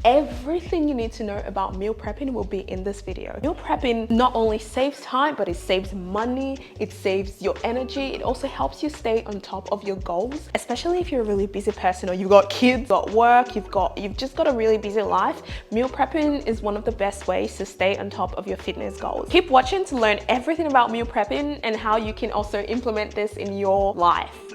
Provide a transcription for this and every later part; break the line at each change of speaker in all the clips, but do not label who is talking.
Everything you need to know about meal prepping will be in this video. Meal prepping not only saves time, but it saves money, it saves your energy, it also helps you stay on top of your goals, especially if you're a really busy person or you've got kids, you've got work, you've just got a really busy life. Meal prepping is one of the best ways to stay on top of your fitness goals. Keep watching to learn everything about meal prepping and how you can also implement this in your life.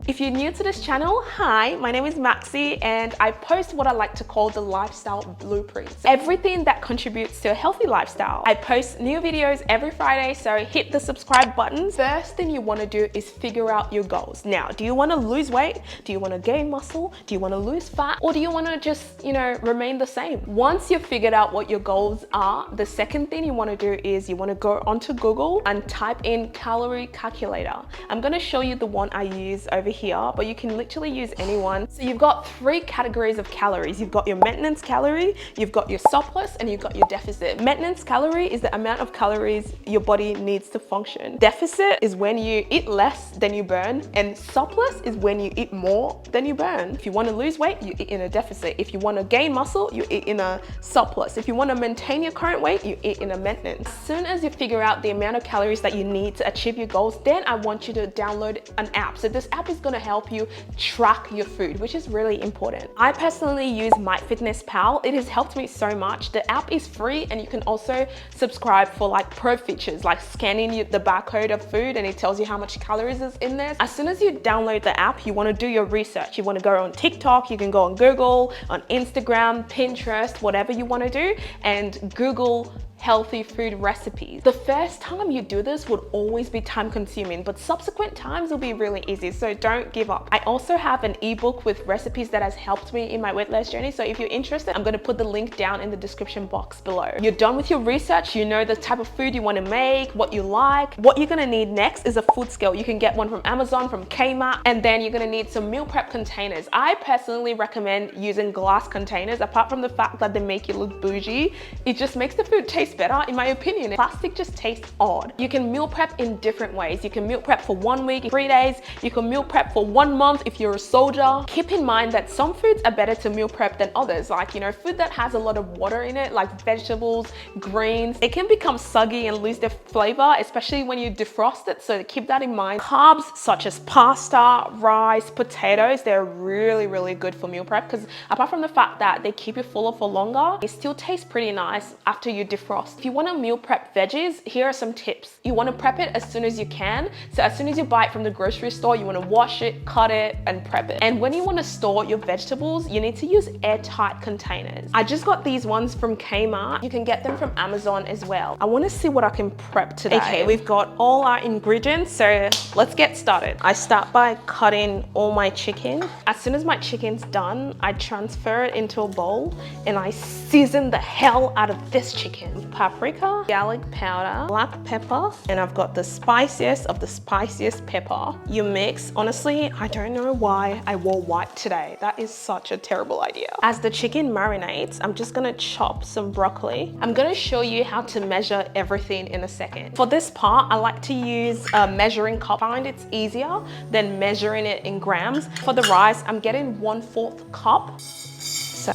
If you're new to this channel, hi, my name is Maxi and I post what I like to call the lifestyle blueprints. Everything that contributes to a healthy lifestyle. I post new videos every Friday, so hit the subscribe button. First thing you want to do is figure out your goals. Now, do you want to lose weight? Do you want to gain muscle? Do you want to lose fat? Or do you want to just, remain the same? Once you've figured out what your goals are, the second thing you want to do is you want to go onto Google and type in calorie calculator. I'm going to show you the one I use over here, but you can literally use any one. So you've got three categories of calories. You've got your maintenance calorie, you've got your surplus, and you've got your deficit. Maintenance calorie is the amount of calories your body needs to function. Deficit is when you eat less than you burn, and surplus is when you eat more than you burn. If you want to lose weight, you eat in a deficit. If you want to gain muscle, you eat in a surplus. If you want to maintain your current weight, you eat in a maintenance. As soon as you figure out the amount of calories that you need to achieve your goals, then I want you to download an app. So this app is going to help you track your food, which is really important. I personally use MyFitnessPal. It has helped me so much. The app is free and you can also subscribe for like pro features, like scanning the barcode of food and it tells you how much calories is in there. As soon as you download the app, you want to do your research. You want to go on TikTok, you can go on Google, on Instagram, Pinterest, whatever you want to do, and Google healthy food recipes. The first time you do this would always be time consuming, but subsequent times will be really easy, so don't give up. I also have an ebook with recipes that has helped me in my weight loss journey, so if you're interested, I'm going to put the link down in the description box below. You're done with your research, you know the type of food you want to make, what you like. What you're going to need next is a food scale. You can get one from Amazon, from Kmart, and then you're going to need some meal prep containers. I personally recommend using glass containers. Apart from the fact that they make you look bougie, it just makes the food taste better, in my opinion. Plastic just tastes odd. You can meal prep in different ways. You can meal prep for 1 week, 3 days. You can meal prep for 1 month if you're a soldier. Keep in mind that some foods are better to meal prep than others. Like, food that has a lot of water in it, like vegetables, greens, it can become soggy and lose their flavor, especially when you defrost it. So keep that in mind. Carbs such as pasta, rice, potatoes, they're really, really good for meal prep because apart from the fact that they keep you fuller for longer, it still tastes pretty nice after you defrost. If you want to meal prep veggies, here are some tips. You want to prep it as soon as you can. So as soon as you buy it from the grocery store, you want to wash it, cut it, and prep it. And when you want to store your vegetables, you need to use airtight containers. I just got these ones from Kmart. You can get them from Amazon as well. I want to see what I can prep today. Okay, we've got all our ingredients, so let's get started. I start by cutting all my chicken. As soon as my chicken's done, I transfer it into a bowl and I season the hell out of this chicken. Paprika, garlic powder, black pepper, and I've got the spiciest of the spiciest pepper. You mix. Honestly, I don't know why I wore white today. That is such a terrible idea. As the chicken marinates, I'm just gonna chop some broccoli. I'm gonna show you how to measure everything in a second. For this part, I like to use a measuring cup. I find it's easier than measuring it in grams. For the rice, I'm getting 1/4 cup. So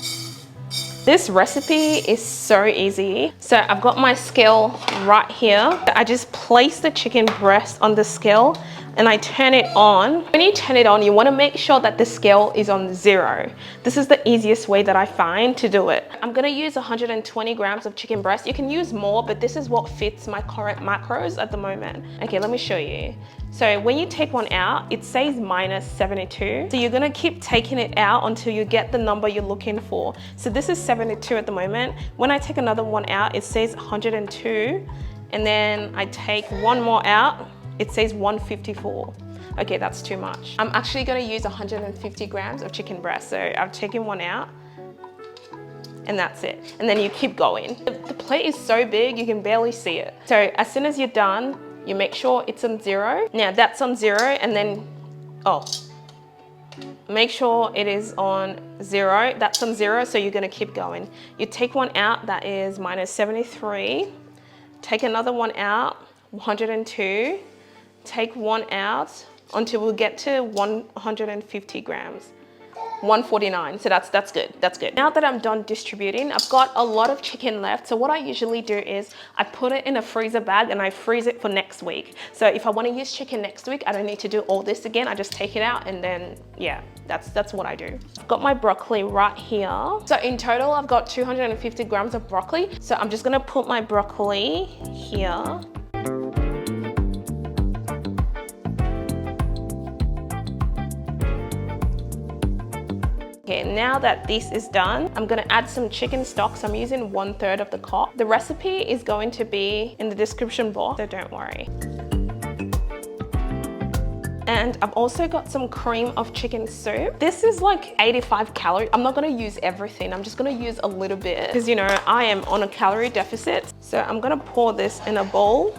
this recipe is so easy. So I've got my scale right here. I just place the chicken breast on the scale and I turn it on. When you turn it on, you want to make sure that the scale is on 0. This is the easiest way that I find to do it. I'm going to use 120 grams of chicken breast. You can use more, but this is what fits my current macros at the moment. Okay, let me show you. So when you take one out, it says -72. So you're gonna keep taking it out until you get the number you're looking for. So this is 72 at the moment. When I take another one out, it says 102. And then I take one more out, it says 154. Okay, that's too much. I'm actually gonna use 150 grams of chicken breast. So I've taken one out and that's it. And then you keep going. The plate is so big, you can barely see it. So as soon as you're done, you make sure it's on 0. Now that's on 0 and then, make sure it is on 0. That's on 0, so you're gonna keep going. You take one out, that is -73. Take another one out, 102. Take one out, until we get to 150 grams. 149, so that's good, that's good. Now that I'm done distributing, I've got a lot of chicken left. So what I usually do is I put it in a freezer bag and I freeze it for next week. So if I want to use chicken next week, I don't need to do all this again. I just take it out and then, yeah, that's what I do. I've got my broccoli right here. So in total, I've got 250 grams of broccoli. So I'm just gonna put my broccoli here. Okay, now that this is done, I'm gonna add some chicken stock. So I'm using 1/3 of the cup. The recipe is going to be in the description box, so don't worry. And I've also got some cream of chicken soup. This is like 85 calories. I'm not gonna use everything. I'm just gonna use a little bit because, you know, I am on a calorie deficit. So I'm gonna pour this in a bowl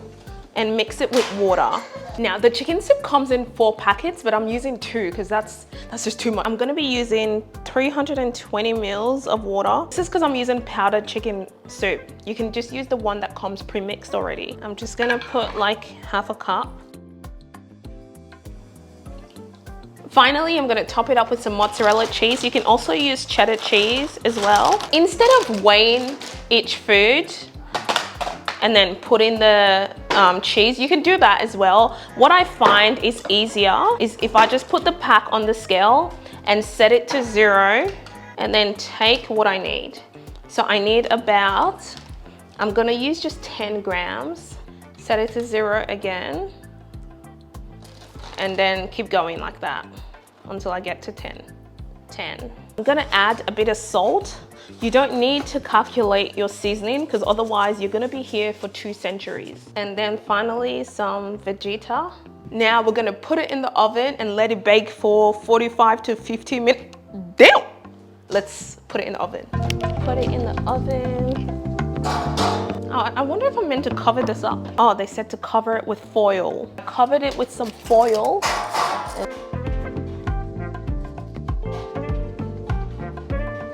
and mix it with water. Now the chicken soup comes in 4 packets, but I'm using 2 because that's just too much. I'm gonna be using 320 mils of water. This is because I'm using powdered chicken soup. You can just use the one that comes pre-mixed already. I'm just gonna put like half a cup. Finally, I'm gonna top it up with some mozzarella cheese. You can also use cheddar cheese as well. Instead of weighing each food and then put in the cheese, you can do that as well. What I find is easier is if I just put the pack on the scale and set it to 0 and then take what I need. So I need about, I'm gonna use just 10 grams, set it to 0 again, and then keep going like that until I get to 10. I'm gonna add a bit of salt. You don't need to calculate your seasoning because otherwise you're gonna be here for 2 centuries. And then finally some vegeta. Now we're gonna put it in the oven and let it bake for 45 to 50 minutes. Damn! Let's put it in the oven. Put it in the oven. Oh, I wonder if I'm meant to cover this up. Oh, they said to cover it with foil. I covered it with some foil.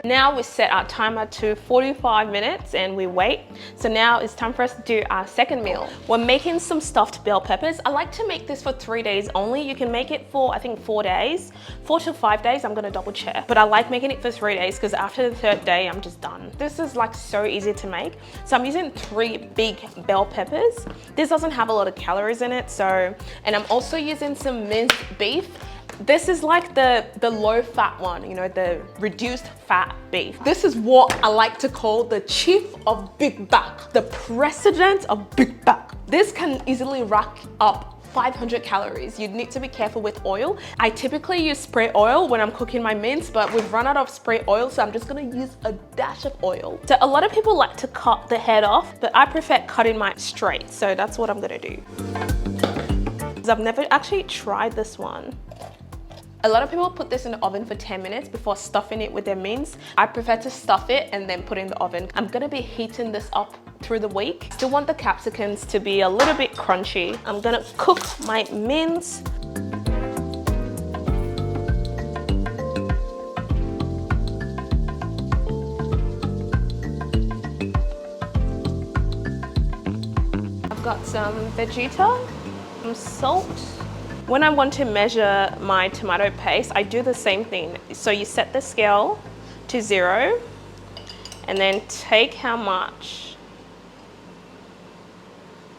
Now we set our timer to 45 minutes and we wait. So now it's time for us to do our second meal. We're making some stuffed bell peppers. I like to make this for 3 days only. You can make it for, I think, 4 days. 4 to 5 days, I'm gonna double check. But I like making it for 3 days because after the 3rd day, I'm just done. This is like so easy to make. So I'm using 3 big bell peppers. This doesn't have a lot of calories in it. So, and I'm also using some minced beef. This is like the low fat one, you know, the reduced fat beef. This is what I like to call the chief of big back, the president of big back. This can easily rack up 500 calories. You need to be careful with oil. I typically use spray oil when I'm cooking my mince, but we've run out of spray oil, so I'm just gonna use a dash of oil. So a lot of people like to cut the head off, but I prefer cutting mine straight. So that's what I'm gonna do. I've never actually tried this one. A lot of people put this in the oven for 10 minutes before stuffing it with their mince. I prefer to stuff it and then put it in the oven. I'm gonna be heating this up through the week. Still want the capsicums to be a little bit crunchy. I'm gonna cook my mince. I've got some vegeta, some salt. When I want to measure my tomato paste, I do the same thing. So you set the scale to 0 and then take how much.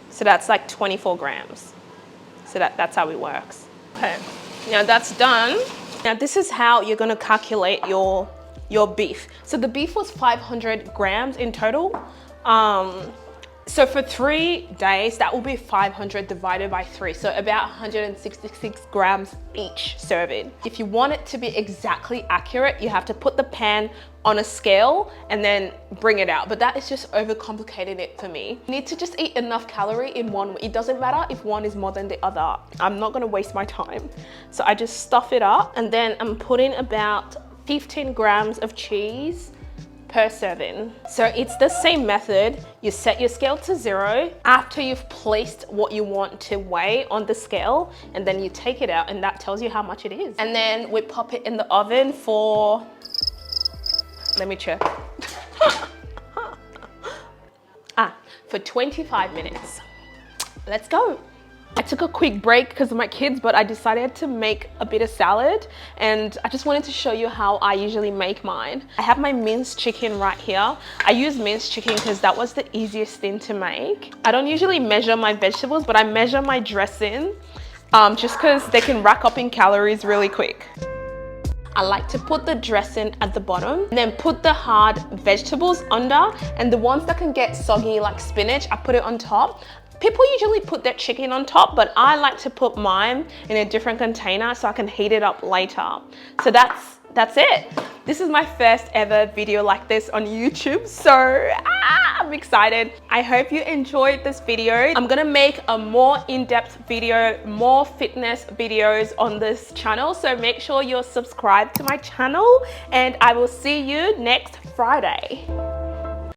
So that's like 24 grams. So that's how it works. Okay, now that's done. Now this is how you're gonna calculate your beef. So the beef was 500 grams in total. So for 3 days, that will be 500 divided by 3. So about 166 grams each serving. If you want it to be exactly accurate, you have to put the pan on a scale and then bring it out. But that is just overcomplicating it for me. You need to just eat enough calorie in one. It doesn't matter if one is more than the other. I'm not gonna waste my time. So I just stuff it up and then I'm putting about 15 grams of cheese per serving. So it's the same method. You set your scale to 0 after you've placed what you want to weigh on the scale, and then you take it out and that tells you how much it is. And then we pop it in the oven for, let me check. For 25 minutes. Let's go. I took a quick break because of my kids, but I decided to make a bit of salad, and I just wanted to show you how I usually make mine. I have my minced chicken right here. I use minced chicken because that was the easiest thing to make. I don't usually measure my vegetables, but I measure my dressing just because they can rack up in calories really quick. I like to put the dressing at the bottom and then put the hard vegetables under, and the ones that can get soggy like spinach, I put it on top. People usually put their chicken on top, but I like to put mine in a different container so I can heat it up later. So that's it. This is my first ever video like this on YouTube, so I'm excited. I hope you enjoyed this video. I'm gonna make a more in-depth video, more fitness videos on this channel, so make sure you're subscribed to my channel, and I will see you next Friday.